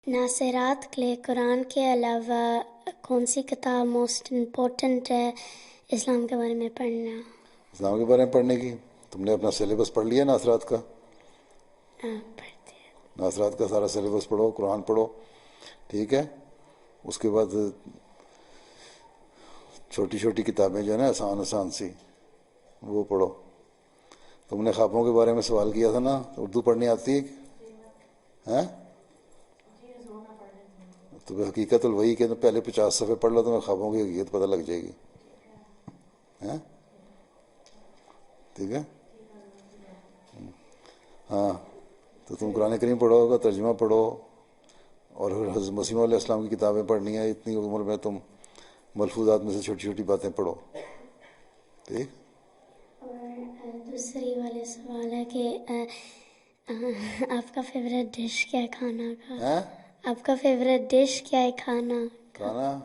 ناصرات کے لیے قرآن کے علاوہ کون سی کتاب موسٹ امپورٹنٹ ہے اسلام کے بارے میں پڑھنا؟ اسلام کے بارے میں پڑھنے کی تم نے اپنا سلیبس پڑھ لیا ناصرات کا؟ پڑھتے ہیں۔ ناصرات کا سارا سلیبس پڑھو، قرآن پڑھو، ٹھیک ہے؟ اس کے بعد چھوٹی چھوٹی کتابیں جو ہے نا آسان آسان سی وہ پڑھو۔ تم نے خوابوں کے بارے میں سوال کیا تھا نا، اردو پڑھنی آتی ہے؟ تو حقیقت وہی کہ پہلے 50 صفحے پڑھ لو تو خوابوں کی حقیقت پتہ لگ جائے گی، ٹھیک ہے؟ ہاں، تو تم قرآن کریم پڑھو گا، ترجمہ پڑھو، اور حضرت مسیح علیہ السلام کی کتابیں پڑھنی ہیں۔ اتنی عمر میں تم ملفوظات میں سے چھوٹی چھوٹی باتیں پڑھو، ٹھیک؟ اور دوسری والے سوال ہے کہ آپ کا فیوریٹ ڈش کیا ہے کھانا کا؟ ہیں آپ کا فیوریٹ ڈش کیا ہے کھانا کا؟ کھانا